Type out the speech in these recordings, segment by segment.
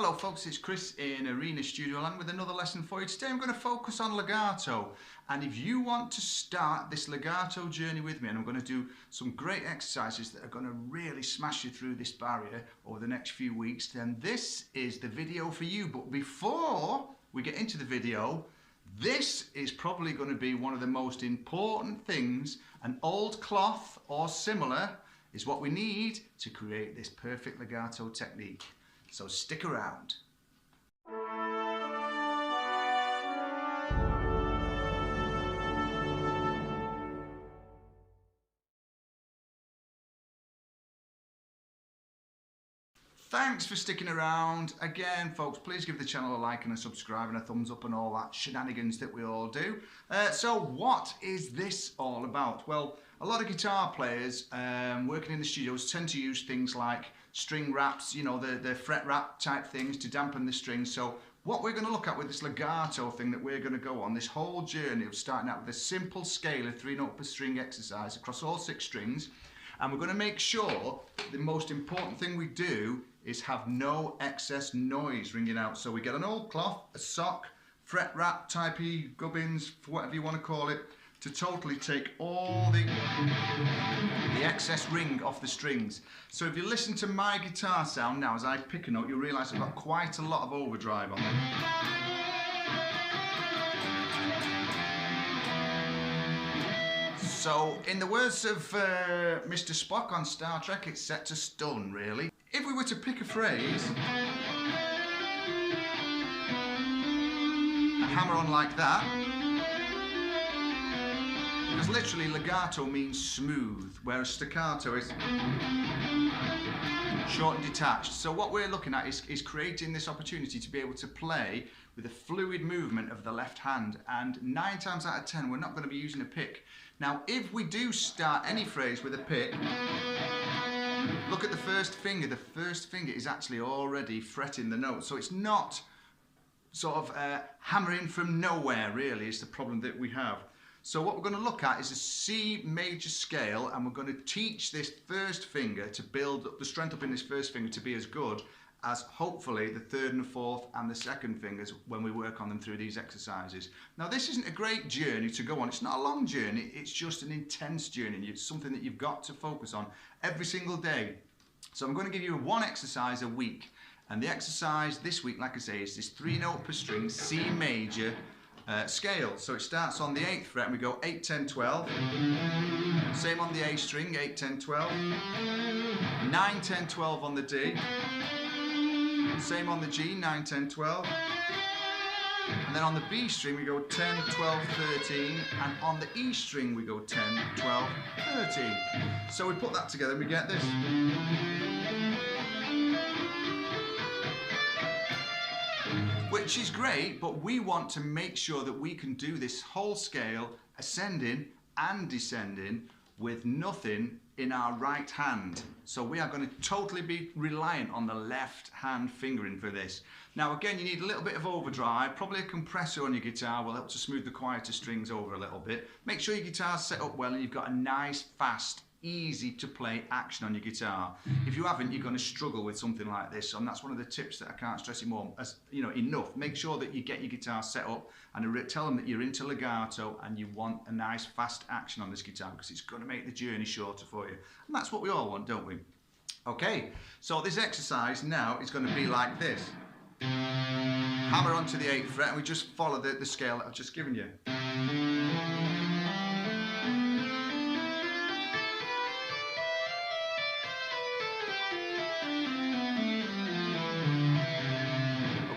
Hello folks, it's Chris in Arena Studio Land with another lesson for you. Today I'm going to focus on legato, and if you want to start this legato journey with me, and I'm going to do some great exercises that are going to really smash you through this barrier over the next few weeks, then this is the video for you. But before we get into the video, this is probably going to be one of the most important things. An old cloth or similar is what we need to create this perfect legato technique. So stick around. Thanks for sticking around. Again, folks, please give the channel a like and a subscribe and a thumbs up and all that shenanigans that we all do. So what is this all about? Well, a lot of guitar players working in the studios tend to use things like string wraps, you know, the fret wrap type things to dampen the strings. So what we're going to look at with this legato thing that we're going to go on, this whole journey of starting out with a simple scale of 3 note per string exercise across all 6 strings. And we're going to make sure the most important thing we do is have no excess noise ringing out. So we get an old cloth, a sock, fret wrap, typey, gubbins, whatever you want to call it, to totally take all the excess ring off the strings. So if you listen to my guitar sound now as I pick a note, you'll realise I've got quite a lot of overdrive on it. So, in the words of Mr. Spock on Star Trek, it's set to stun, really. If we were to pick a phrase and hammer on like that, because literally legato means smooth, whereas staccato is short and detached. So what we're looking at is creating this opportunity to be able to play with a fluid movement of the left hand, and 9 times out of 10 we're not going to be using a pick. Now if we do start any phrase with a pick, look at the first finger. The first finger is actually already fretting the note, so it's not sort of hammering from nowhere, really, is the problem that we have. So what we're going to look at is a C major scale, and we're going to teach this first finger to build up the strength up in this first finger to be as good as hopefully the 3rd and the 4th and the 2nd fingers when we work on them through these exercises. Now this isn't a great journey to go on, it's not a long journey, it's just an intense journey. It's something that you've got to focus on every single day. So I'm going to give you 1 exercise a week, and the exercise this week, like I say, is this 3 note per string C major scale. So it starts on the 8th fret and we go 8, 10, 12. Same on the A string, 8, 10, 12. 9, 10, 12 on the D. Same on the G, 9, 10, 12. And then on the B string we go 10, 12, 13. And on the E string we go 10, 12, 13. So we put that together and we get this. Which is great, but we want to make sure that we can do this whole scale ascending and descending with nothing in our right hand. So we are going to totally be reliant on the left hand fingering for this. Now again, you need a little bit of overdrive, probably a compressor on your guitar will help to smooth the quieter strings over a little bit. Make sure your guitar's set up well and you've got a nice, fast, easy to play action on your guitar. If you haven't, you're going to struggle with something like this, and that's one of the tips that I can't stress enough. Make sure that you get your guitar set up and tell them that you're into legato and you want a nice fast action on this guitar, because it's going to make the journey shorter for you, and that's what we all want, don't we? Okay, so this exercise now is going to be like this. Hammer onto the 8th fret and we just follow the scale that I've just given you.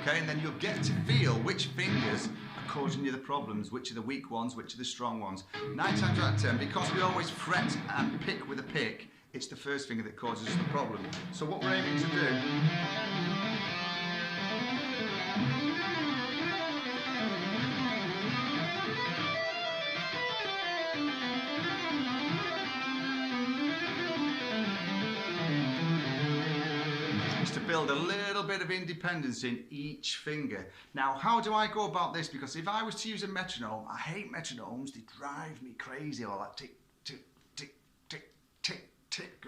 Okay, and then you'll get to feel which fingers are causing you the problems, which are the weak ones, which are the strong ones. 9 times out of 10, because we always fret and pick with a pick, it's the first finger that causes us the problem. So what we're aiming to do to build a little bit of independence in each finger. Now, how do I go about this? Because if I was to use a metronome, I hate metronomes, they drive me crazy, all that tick, tick, tick, tick, tick, tick.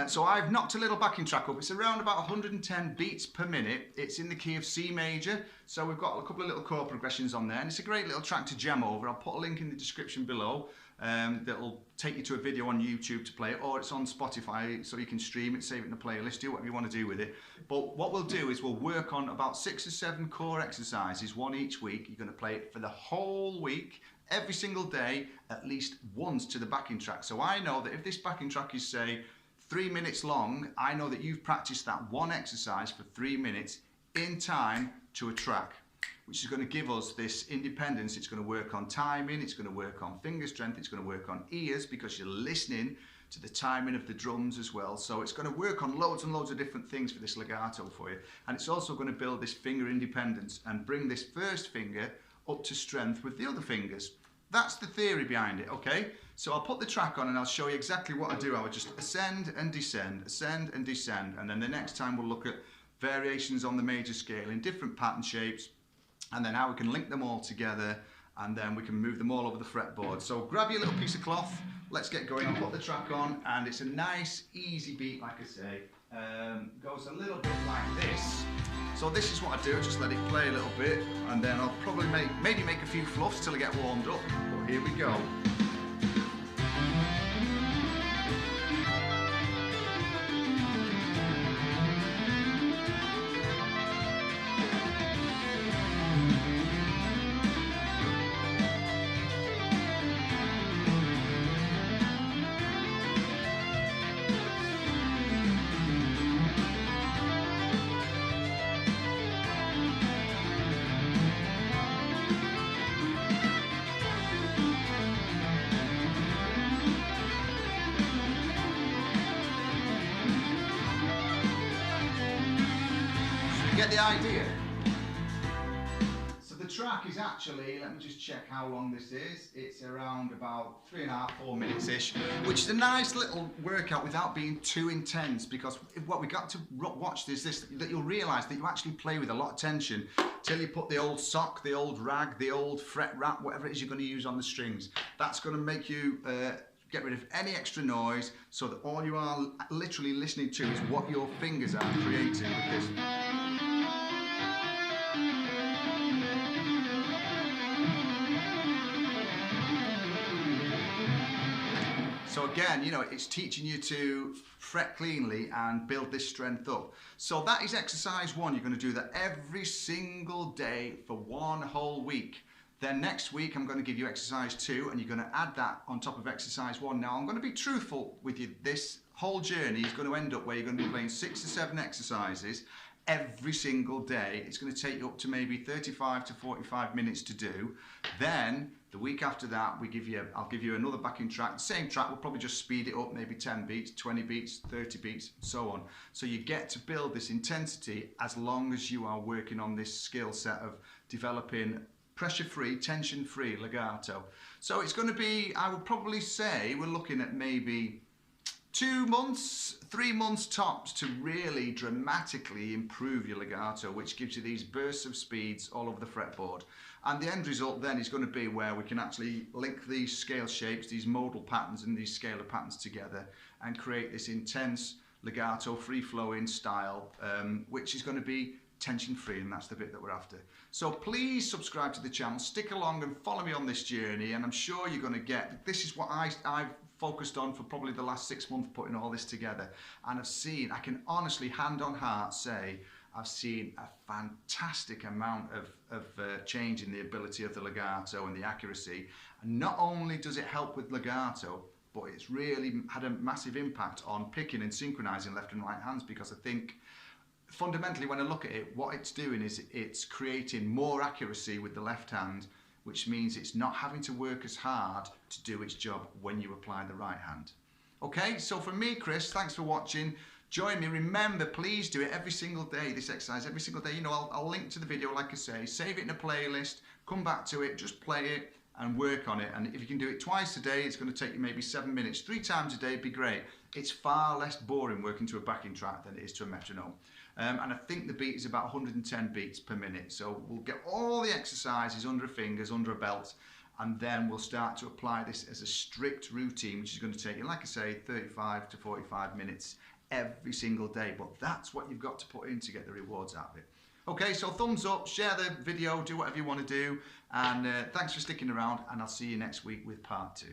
So I've knocked a little backing track up. It's around about 110 beats per minute. It's in the key of C major. So we've got a couple of little chord progressions on there, and it's a great little track to jam over. I'll put a link in the description below that'll take you to a video on YouTube to play it, or it's on Spotify so you can stream it, save it in a playlist, do whatever you want to do with it. But what we'll do is we'll work on about 6 or 7 core exercises, one each week. You're going to play it for the whole week, every single day, at least once to the backing track. So I know that if this backing track is, say, 3 minutes long, I know that you've practiced that one exercise for 3 minutes in time to a track, which is going to give us this independence. It's going to work on timing, it's going to work on finger strength, it's going to work on ears because you're listening to the timing of the drums as well. So it's going to work on loads and loads of different things for this legato for you. And it's also going to build this finger independence and bring this first finger up to strength with the other fingers. That's the theory behind it, okay? So I'll put the track on and I'll show you exactly what I do. I would just ascend and descend, and then the next time we'll look at variations on the major scale in different pattern shapes, and then how we can link them all together, and then we can move them all over the fretboard. So grab your little piece of cloth, let's get going. I'll put the track on, and it's a nice, easy beat, like I say. Goes a little bit like this. So this is what I do, just let it play a little bit, and then I'll probably maybe make a few fluffs till I get warmed up. But here we go. Get the idea? So the track is actually, let me just check how long this is. It's around about 3.5, 4 minutes-ish, which is a nice little workout without being too intense, because what we got to watch is this, that you'll realise that you actually play with a lot of tension till you put the old sock, the old rag, the old fret wrap, whatever it is you're going to use on the strings. That's going to make you get rid of any extra noise, so that all you are literally listening to is what your fingers are creating with this. So again, you know, it's teaching you to fret cleanly and build this strength up. So that is exercise 1. You're going to do that every single day for 1 whole week. Then next week I'm going to give you exercise 2, and you're going to add that on top of exercise 1. Now I'm going to be truthful with you. This whole journey is going to end up where you're going to be playing 6 or 7 exercises every single day. It's going to take you up to maybe 35 to 45 minutes to do. Then the week after that, I'll give you another backing track. The same track, we'll probably just speed it up, maybe 10 beats, 20 beats, 30 beats, so on. So you get to build this intensity as long as you are working on this skill set of developing pressure-free, tension-free legato. So it's going to be, I would probably say, we're looking at maybe 2 months, 3 months tops to really dramatically improve your legato, which gives you these bursts of speeds all over the fretboard. And the end result then is going to be where we can actually link these scale shapes, these modal patterns and these scalar patterns together and create this intense legato, free-flowing style, which is going to be tension-free, and that's the bit that we're after. So please subscribe to the channel, stick along and follow me on this journey, and I'm sure you're going to get, this is what I've focused on for probably the last 6 months, putting all this together, and I can honestly, hand on heart, say I've seen a fantastic amount of change in the ability of the legato and the accuracy. And not only does it help with legato, but it's really had a massive impact on picking and synchronizing left and right hands, because I think fundamentally when I look at it, what it's doing is it's creating more accuracy with the left hand, which means it's not having to work as hard to do its job when you apply the right hand. Okay, so from me, Chris, thanks for watching. Join me. Remember, please do it every single day, this exercise, every single day. You know, I'll link to the video, like I say, save it in a playlist, come back to it, just play it and work on it. And if you can do it twice a day, it's going to take you maybe 7 minutes. 3 times a day would be great. It's far less boring working to a backing track than it is to a metronome. And I think the beat is about 110 beats per minute. So we'll get all the exercises under our fingers, under a belt, and then we'll start to apply this as a strict routine, which is going to take you, like I say, 35 to 45 minutes every single day. But that's what you've got to put in to get the rewards out of it. Okay, so thumbs up, share the video, do whatever you want to do, and thanks for sticking around, and I'll see you next week with part 2.